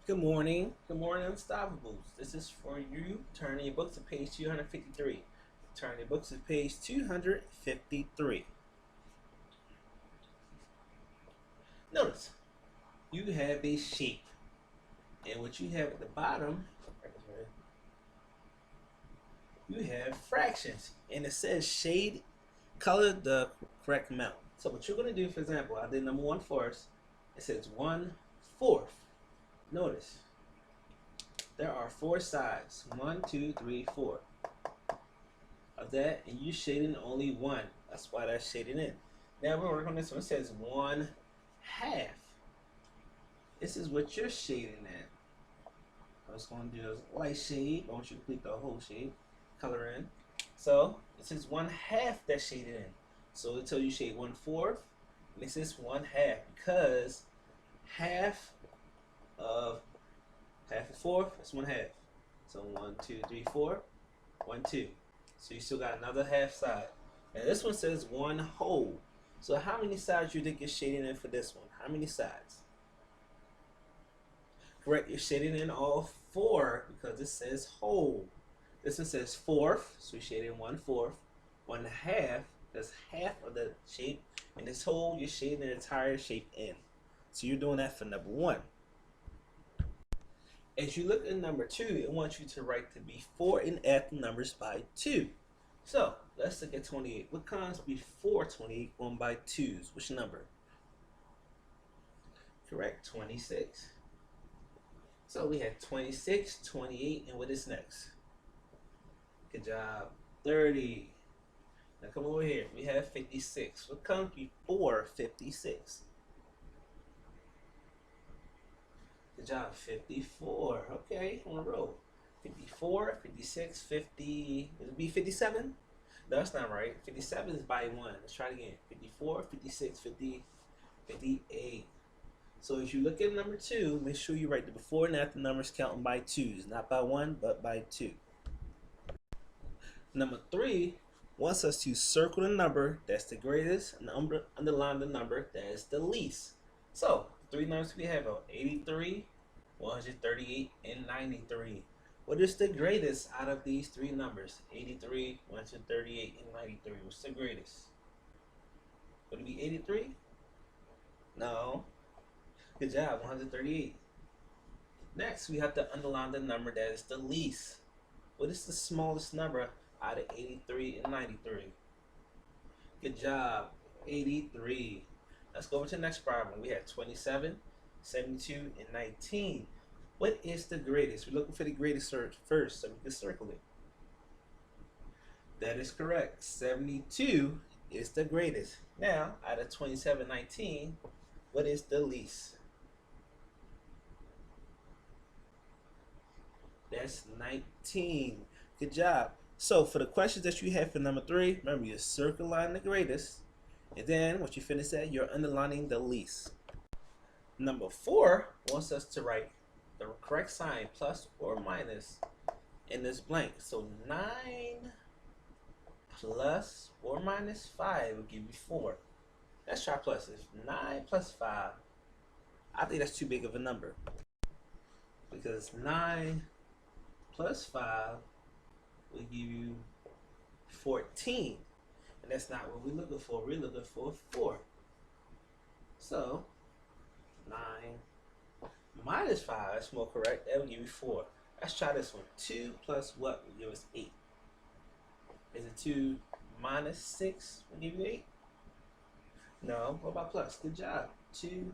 Good morning, Unstoppables. This is for you. Turn your books to page 253. Turn your books to page 253. Notice, you have a shape. And what you have at the bottom, you have fractions. And it says shade, color the correct amount. So what you're going to do, for example, I did number one first. It says 1/4. Notice, there are four sides. 1, 2, 3, 4 of that, and you shading only one. That's why that's shaded in. Now we're working on this one. It says 1/2. This is what you're shading in. I was going to do a light shade. I want you to complete the whole shade. Color in. So it says 1/2 that's shaded in. So until you shade 1/4, and it says 1/2 because half of half of 4 is 1/2. So 1, 2, 3, 4, 1, 2. So you still got another half side. And this one says 1/2. So how many sides you think you're shading in for this one? How many sides? Correct, you're shading in all 4 because it says whole. This one says 4th, so you're shading 1/4. 1/2, that's half of the shape. And this whole, you're shading the entire shape in. So you're doing that for number 1. As you look at number 2, it wants you to write the before and after numbers by 2. So let's look at 28. What comes before 28 going by 2's? Which number? Correct, 26. So we have 26, 28, and what is next? Good job, 30. Now come over here. We have 56. What comes before 56? Good job, 54. Okay, on the roll. 54, 56, 50. Would it be 57? No, that's not right. 57 is by 1. Let's try it again. 54, 56, 50, 58. So as you look at number 2, make sure you write the before and after numbers counting by 2's. Not by 1, but by 2. Number 3 wants us to circle the number that's the greatest and underline the number that is the least. So 3 numbers we have are 83, 138, and 93. What is the greatest out of these 3 numbers? 83, 138, and 93. What's the greatest? Would it be 83? No. Good job, 138. Next, we have to underline the number that is the least. What is the smallest number out of 83 and 93? Good job, 83. Let's go over to the next problem. We have 27, 72, and 19. What is the greatest? We're looking for the greatest first, so we can circle it. That is correct. 72 is the greatest. Now, out of 27, 19, what is the least? That's 19. Good job. So for the questions that you have for number 3, remember you're circling the greatest. And then once you finish that, you're underlining the least. Number 4 wants us to write the correct sign, plus or minus, in this blank. So 9 plus or minus 5 will give you 4. Let's try pluses. 9 plus 5. I think that's too big of a number. Because 9 plus 5 will give you 14. And that's not what we're looking for. We're looking for 4. So 9 minus 5, that's more correct. That will give you 4. Let's try this one. 2 plus what will give us 8? Is it 2 minus 6 will give you 8? No. What about plus? Good job. 2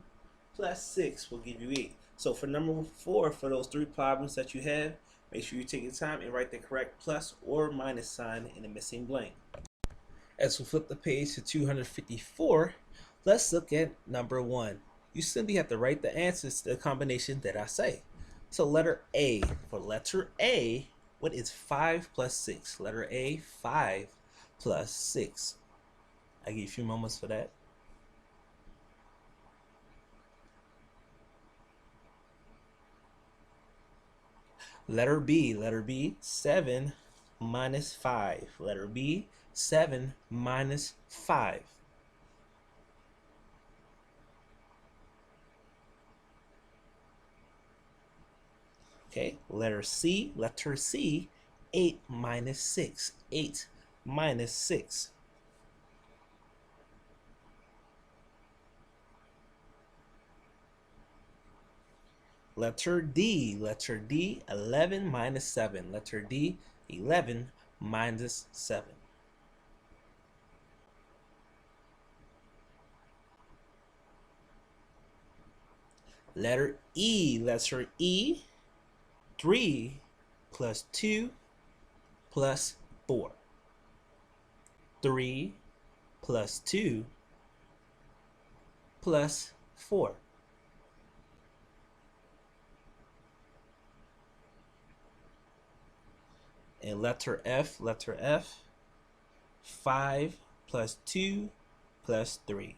plus 6 will give you 8. So for number 4, for those 3 problems that you have, make sure you take your time and write the correct plus or minus sign in the missing blank. As we flip the page to 254, let's look at number 1. You simply have to write the answers to the combination that I say. So letter A. For letter A, what is 5 plus 6? Letter A, 5 plus 6. I'll give you a few moments for that. Letter B, 7 minus 5. Letter B, 7 minus 5. Okay, letter C, 8 minus 6. 8 minus 6. Letter D, 11 minus 7. Letter D, 11 minus 7. Letter E, 3 plus 2 plus 4. 3 plus 2 plus 4. And letter F, 5 plus 2 plus 3.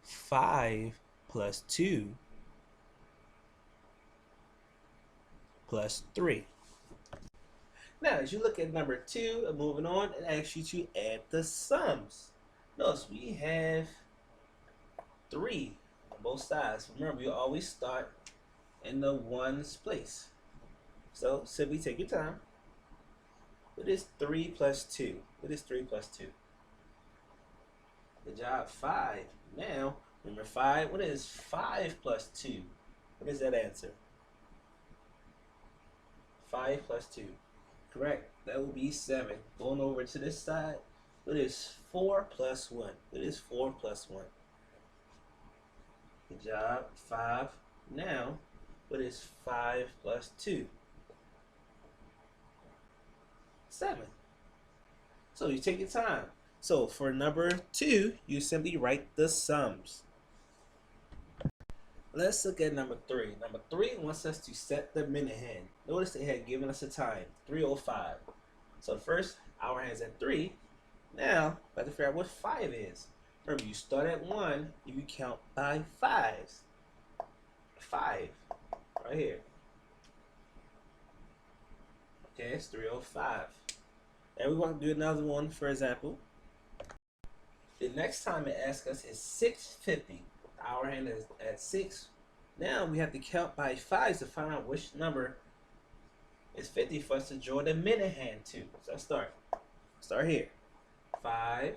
5 plus 2 plus 3. Now, as you look at number 2, moving on, it asks you to add the sums. Notice we have 3 on both sides. Remember, you always start in the ones place. So, simply take your time. What is 3 plus 2? What is 3 plus 2? Good job, 5. Now, remember 5. What is 5 plus 2? What is that answer? 5 plus 2. Correct. That will be 7. Going over to this side. What is 4 plus 1? What is 4 plus 1? Good job, 5. Now, what is 5 plus 2? 7. So you take your time. So for number 2, you simply write the sums. Let's look at number 3. Number 3 wants us to set the minute hand. Notice they had given us a time, 3:05. So first, hour hand's at 3. Now, we have to figure out what 5 is. Remember, you start at 1, you count by 5s. 5, right here. Okay, it's 3:05. And we're going to do another one, for example. The next time it asks us is 6:50. The hour hand is at 6. Now we have to count by 5s to find out which number is 50 for us to draw the minute hand to. So let's start. Start here. 5,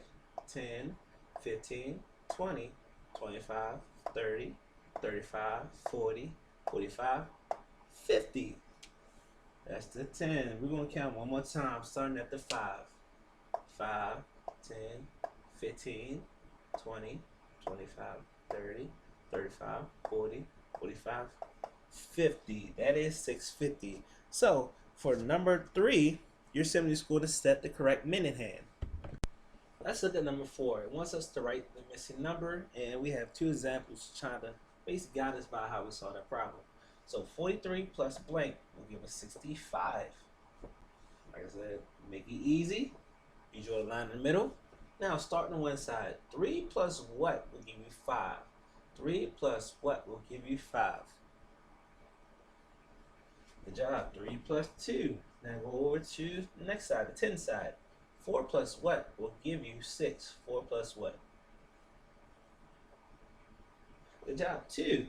10, 15, 20, 25, 30, 35, 40, 45, 50. That's the 10. We're going to count one more time, starting at the 5. 5, 10, 15, 20, 25, 30, 35, 40, 45, 50. That is 650. So, for number 3, you're simply just going to set the correct minute hand. Let's look at number 4. It wants us to write the missing number, and we have 2 examples trying to basically guide us by how we solve that problem. So 43 plus blank will give us 65. Like I said, make it easy. You draw a line in the middle. Now start on one side. 3 plus what will give you 5? 3 plus what will give you 5? Good job. 3 plus 2. Now go over to the next side, the 10 side. 4 plus what will give you 6? 4 plus what? Good job. 2.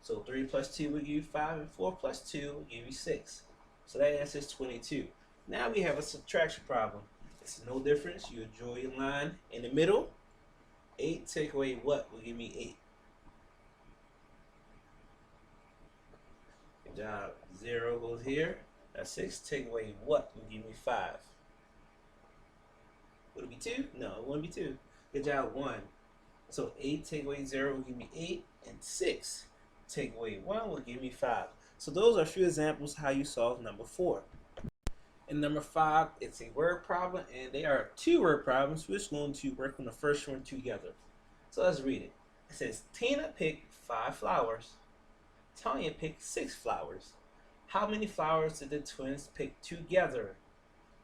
So 3 plus 2 will give you 5, and 4 plus 2 will give you 6. So that answer is 22. Now we have a subtraction problem. It's no difference. You draw your line in the middle. 8 take away what will give me 8? Good job. 0 goes here. Now 6 take away what will give me 5? Would it be 2? No, it wouldn't be 2. Good job. 1. So 8 take away 0 will give me 8, and 6 take away 1 will give me 5. So those are a few examples how you solve number 4. In number 5, it's a word problem, and they are 2 word problems. We're just going to work on the first one together. So let's read it. It says, Tina picked 5 flowers. Tanya picked 6 flowers. How many flowers did the twins pick together?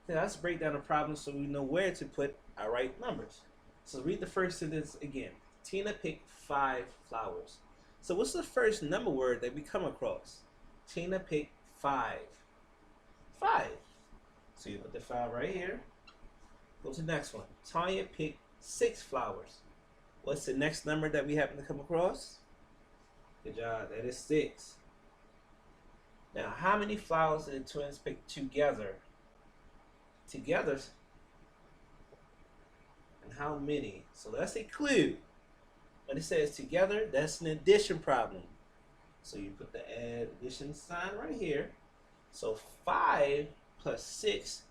Now let's break down the problem so we know where to put our right numbers. So read the first sentence again. Tina picked 5 flowers. So what's the first number word that we come across? Tina picked 5. 5. So you put the 5 right here. Go to the next one. Tanya picked 6 flowers. What's the next number that we happen to come across? Good job. That is 6. Now, how many flowers did the twins pick together? Together, and how many? So that's a clue. When it says together, that's an addition problem. So you put the addition sign right here. So 5 plus 6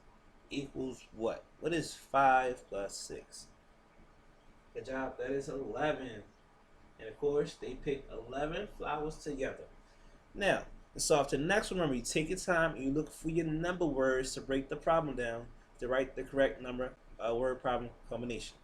equals what? What is 5 plus 6? Good job. That is 11. And of course, they picked 11 flowers together. Now, let's solve the next one. Remember, you take your time and you look for your number words to break the problem down to write the correct number word problem combination.